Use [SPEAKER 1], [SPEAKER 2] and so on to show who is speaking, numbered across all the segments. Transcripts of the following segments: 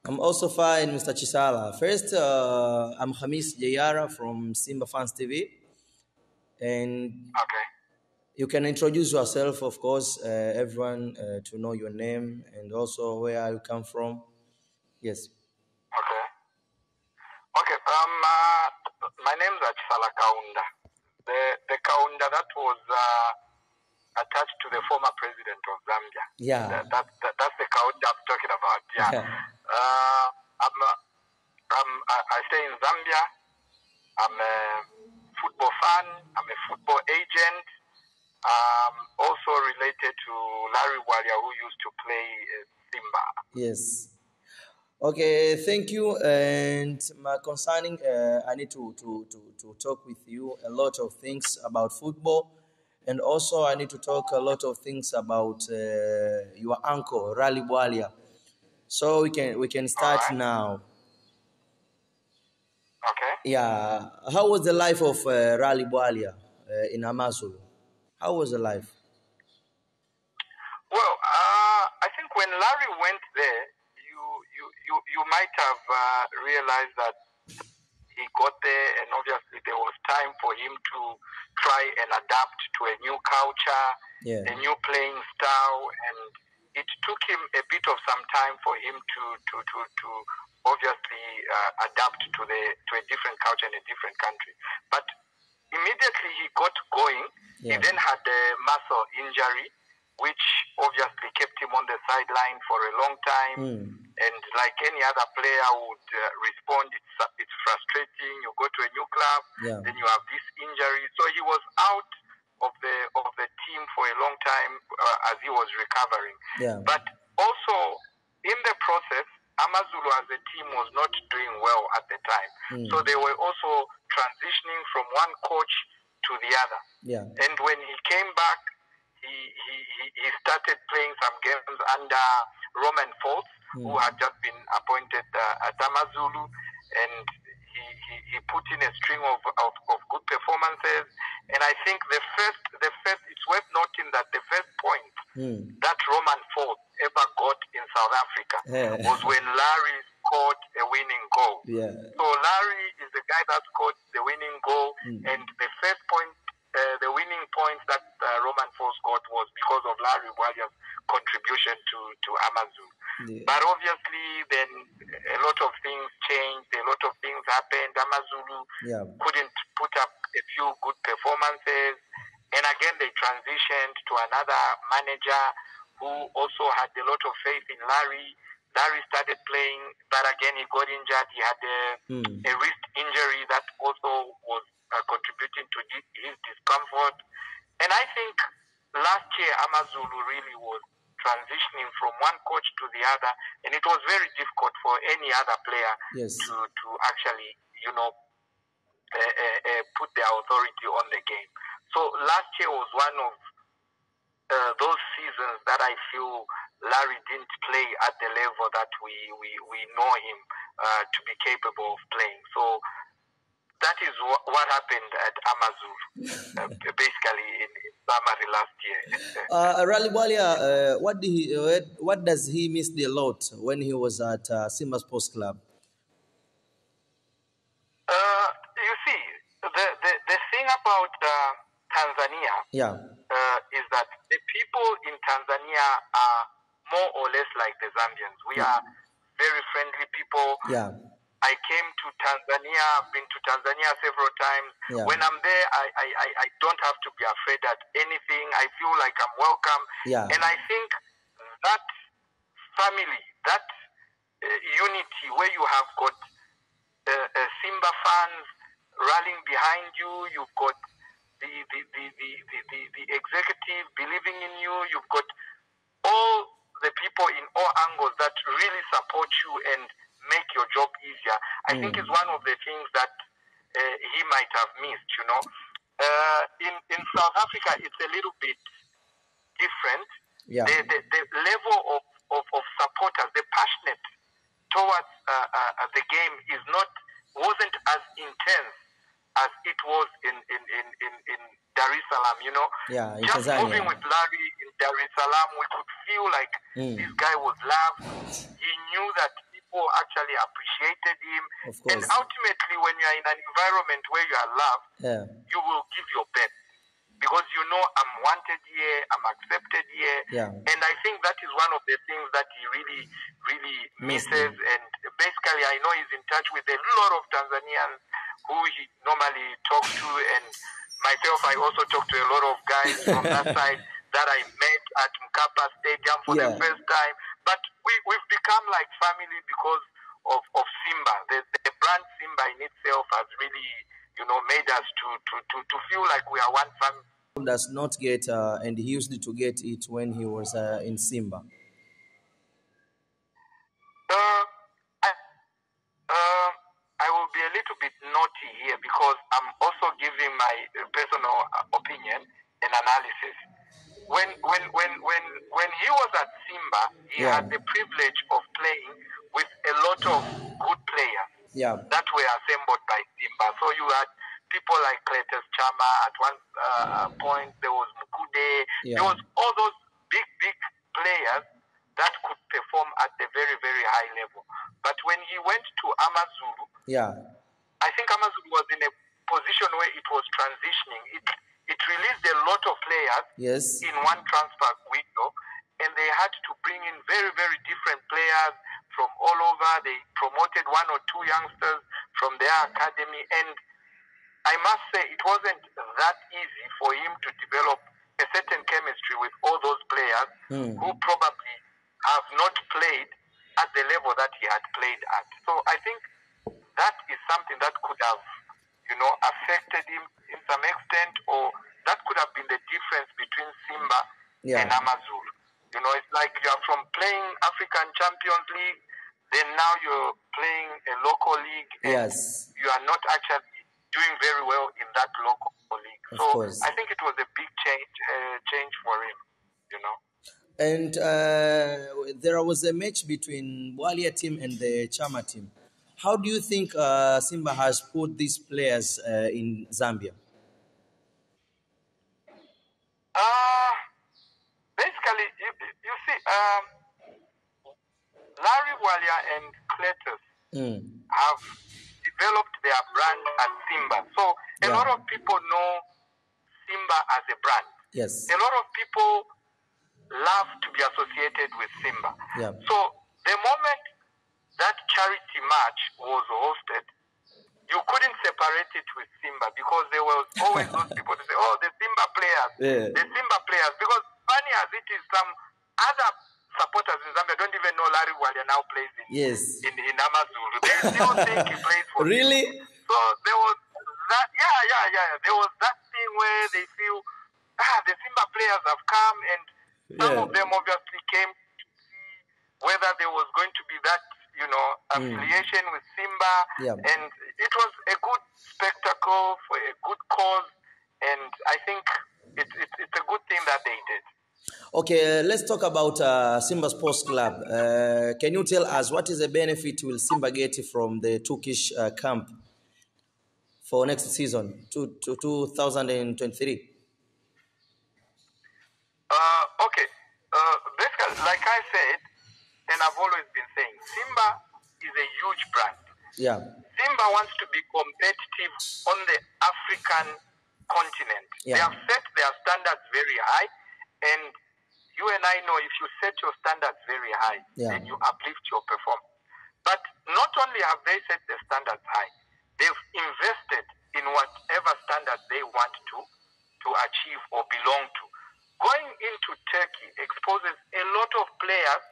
[SPEAKER 1] I'm also fine, Mr. Chisala. First, I'm Hamis Jayara from Simba Fans TV, and
[SPEAKER 2] Okay.
[SPEAKER 1] you can introduce yourself, of course, everyone to know your name and also where you come from. Yes.
[SPEAKER 2] Okay. Okay. My name is Achisala Kaunda. The Kaunda that was attached to the former president of Zambia.
[SPEAKER 1] Yeah.
[SPEAKER 2] That's the Kaunda I'm talking about. Yeah. I stay in Zambia. I'm a football fan. I'm a football agent. Also related to Rally Bwalya, who used to play Simba.
[SPEAKER 1] Yes. Okay, thank you. And concerning, I need to talk with you a lot of things about football, and also I need to talk a lot of things about your uncle Rally Bwalya. So we can start now.
[SPEAKER 2] Okay.
[SPEAKER 1] Yeah, how was the life of Rally Bwalya in Amazulu? How was the life?
[SPEAKER 2] Well, I think when Larry went there, you might have realized that he got there, and obviously there was time for him to try and adapt to a new culture, a new playing style, and it took him a bit of some time for him to obviously adapt to a different culture in a different country. But immediately he got going, he then had a muscle injury, which obviously kept him on the sideline for a long time. And like any other player would respond, it's frustrating. You go to a new club, then you have this injury. So he was out of the team for a long time as he was recovering. But also in the process, Amazulu as a team was not doing well at the time. So they were also transitioning from one coach to the other. And when he came back, he started playing some games under Roman Foltz, who had just been appointed at Amazulu, and he put in a string of good performances. And I think the first it's worth noting that the first point that Roman Foltz ever got in South Africa was when Larry scored a winning goal. So Larry is the guy that scored the winning goal, and the first point, the winning point that Roman Foltz got was because of Rally Bwalya's contribution to Amazulu. But obviously then a lot of things changed, a lot of things happened. Amazulu couldn't put up a few good performances, and again they transitioned to another manager who also had a lot of faith in Larry. Larry started playing, but again he got injured. He had a wrist injury that also was contributing to his discomfort. And I think last year Amazulu really was transitioning from one coach to the other, and it was very difficult for any other player to actually, put their authority on the game. So last year was one of those seasons that I feel Larry didn't play at the level that we know him to be capable of playing. So that is what happened at Amazulu, basically in summary last year.
[SPEAKER 1] Rally Bwalya, what does he miss the lot when he was at Simba Sports Club?
[SPEAKER 2] You see, the thing about Tanzania is that the people in Tanzania are more or less like the Zambians. We are very friendly people. I came to Tanzania, I've been to Tanzania several times. When I'm there, I don't have to be afraid at anything. I feel like I'm welcome. And I think that family, that unity where you have got Simba fans rallying behind you, you've got the executive believing in you, you've got all the people in all angles that really support you and make your job easier. I think is one of the things that he might have missed, In South Africa, it's a little bit different. The level of supporters, the passionate towards the game wasn't as intense as it was in Dar es Salaam,
[SPEAKER 1] Just
[SPEAKER 2] Tanzania. Moving with Larry in Dar es Salaam, we could feel like this guy was loved. He knew that people actually appreciated him.
[SPEAKER 1] Of course.
[SPEAKER 2] And ultimately, when you are in an environment where you are loved,
[SPEAKER 1] Yeah.
[SPEAKER 2] you will give your best. Because you know I'm wanted here, I'm accepted here.
[SPEAKER 1] Yeah.
[SPEAKER 2] And I think that is one of the things that he really, really misses. And basically, I know he's in touch with a lot of Tanzanians who he normally talks to. And myself, I also talk to a lot of guys from that side that I met at Mkapa Stadium for the first time. But we've become like family because of Simba. The brand Simba in itself has really, made us to feel like we are one family.
[SPEAKER 1] Does not get, and he used to get it when he was in Simba.
[SPEAKER 2] I will be a little bit naughty here because I'm also giving my personal opinion and analysis. When he was at Simba, he had the privilege of playing with a lot of good players that were assembled by Simba. So you had people like Cletus Chama at one point. There was Mukude. There was all those big players that could perform at the very, very high level. But when he went to Amazulu, I think Amazulu was in a position where it was transitioning. It released a lot of players in one transfer window, and they had to bring in very, very different players from all over. They promoted one or two youngsters from their academy, and I must say it wasn't that easy for him to develop a certain chemistry with all those players who probably have not played at the level that he had played at. So I think that is something that could have, affected him in some extent, or that could have been the difference between Simba and Amazulu. It's like you're from playing African Champions League, then now you're playing a local league, and you are not actually doing very well in that local league. So I think it was a big change for him,
[SPEAKER 1] And there was a match between Bwalya team and the Chama team. How do you think Simba has put these players in Zambia?
[SPEAKER 2] Basically, you see, Rally Bwalya and Cletus have developed their brand as Simba. So a lot of people know Simba as a brand.
[SPEAKER 1] Yes.
[SPEAKER 2] A lot of people love to be associated with Simba. So the moment that charity match was hosted, you couldn't separate it with Simba because there was always those people to say, oh, the Simba players, the Simba players. Because funny as it is, some other supporters in Zambia don't even know Rally Bwalya now plays in Amazulu. They still think he plays for
[SPEAKER 1] Really?
[SPEAKER 2] Simba. So there was that, there was that thing where they feel, the Simba players have come, and some of them obviously came to see whether there was going to be that, affiliation with Simba. And it was a good spectacle for a good cause, and I think it's a good thing that they did.
[SPEAKER 1] Okay, let's talk about Simba Sports Club. Can you tell us what is the benefit will Simba get from the Turkish camp for next season, to 2023?
[SPEAKER 2] Okay. Basically, like I said, and I've always been saying, Simba is a huge brand. Simba wants to be competitive on the African continent. They have set their standards very high, and you and I know if you set your standards very high, then you uplift your performance. But not only have they set their standards high, they've invested in whatever standards they want to achieve or belong to. Going into Turkey exposes a lot of players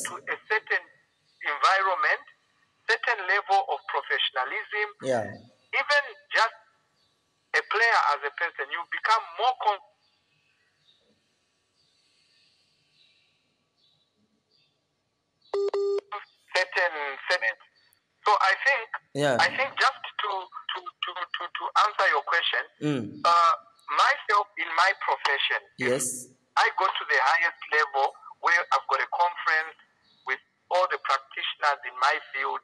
[SPEAKER 2] to a certain environment, certain level of professionalism. Even just a player as a person, you become more certain. So I think just to answer your question, myself in my profession, I go to the highest level where I've got a conference with all the practitioners in my field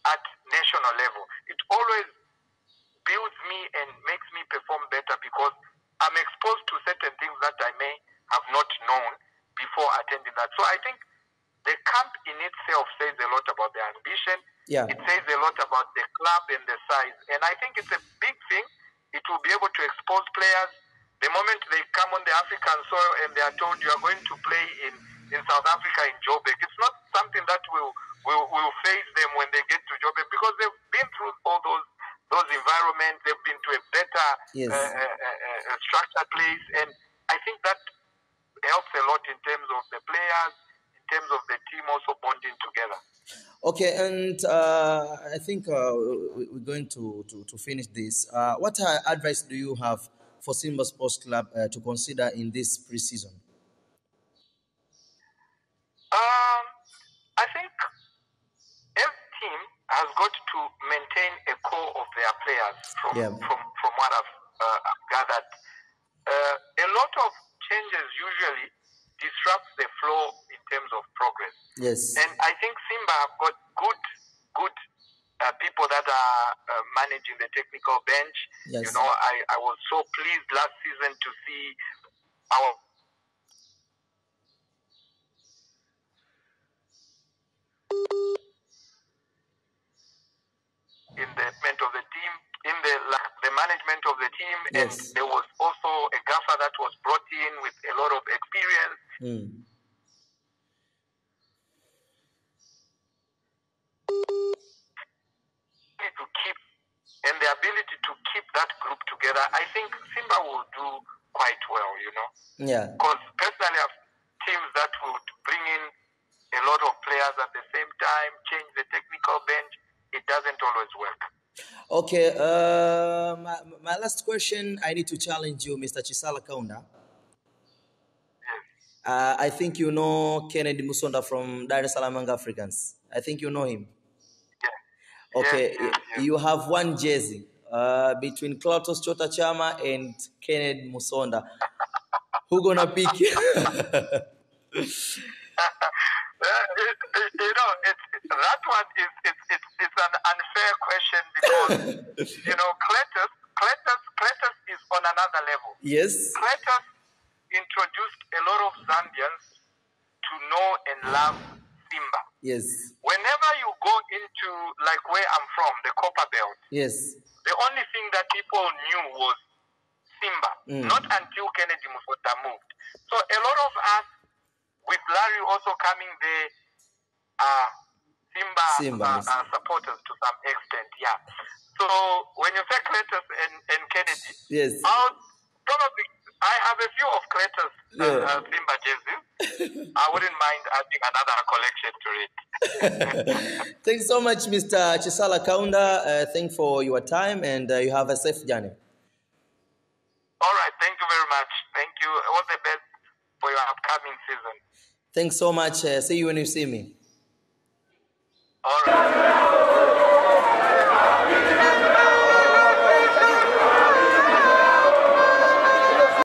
[SPEAKER 2] at national level. It always builds me and makes me perform better because I'm exposed to certain things that I may have not known before attending that. So I think the camp in itself says a lot about their ambition.
[SPEAKER 1] Yeah.
[SPEAKER 2] It says a lot about the club and the size. And I think it's a big thing. It will be able to expose players. The moment they come on the African soil and they are told you are going to play in South Africa in Joburg, it's not something that will phase them when they get to Joburg, because they've been through all those environments. They've been to a better
[SPEAKER 1] Yes.
[SPEAKER 2] structured place. And I think that helps a lot in terms of the players, in terms of the team also bonding together.
[SPEAKER 1] Okay, and I think we're going to finish this. What advice do you have for Simba Sports Club to consider in this preseason?
[SPEAKER 2] I think every team has got to maintain a core of their players from what I've gathered. A lot of changes usually disrupt the flow in terms of progress.
[SPEAKER 1] Yes.
[SPEAKER 2] And I think Simba have got good people that are managing the technical bench.
[SPEAKER 1] Yes.
[SPEAKER 2] You know, I was so pleased last season to see our in the management of the team, the management of the team,
[SPEAKER 1] Yes.
[SPEAKER 2] and there was also a gaffer that was brought in with a lot of experience. To keep and the ability to keep that group together, I think Simba will do quite well, you know.
[SPEAKER 1] Yeah.
[SPEAKER 2] Because personally, I've teams that would bring in a lot of players at the same time, change the technical bench. It doesn't always work.
[SPEAKER 1] Okay, my last question, I need to challenge you, Mr. Chisala Kaunda.
[SPEAKER 2] Yes.
[SPEAKER 1] I think you know Kennedy Musonda from Dar es Salaam Young Africans. I think you know him.
[SPEAKER 2] Yeah.
[SPEAKER 1] Okay,
[SPEAKER 2] Yes.
[SPEAKER 1] you have one jersey between Clatous Chota Chama and Kennedy Musonda. Who gonna pick?
[SPEAKER 2] You know, that one it's an unfair question because you know Clatous is on another level.
[SPEAKER 1] Yes.
[SPEAKER 2] Clatous introduced a lot of Zambians to know and love Simba.
[SPEAKER 1] Yes.
[SPEAKER 2] Whenever you go into like where I'm from, the Copper Belt,
[SPEAKER 1] Yes.
[SPEAKER 2] the only thing that people knew was Simba. Not until Kennedy Musonda moved. So a lot of us, with Larry also coming there, Simba supporters to some extent, yeah. So when you say Clatous and Kennedy,
[SPEAKER 1] yes,
[SPEAKER 2] I have a few of Clatous Simba jerseys. I wouldn't mind adding another collection to it.
[SPEAKER 1] Thanks so much, Mr. Chisala Kaunda. Thanks for your time, and you have a safe journey.
[SPEAKER 2] All right, thank you very much. Thank you. All the best for your upcoming season.
[SPEAKER 1] Thanks so much. See you when you see me.
[SPEAKER 2] All right.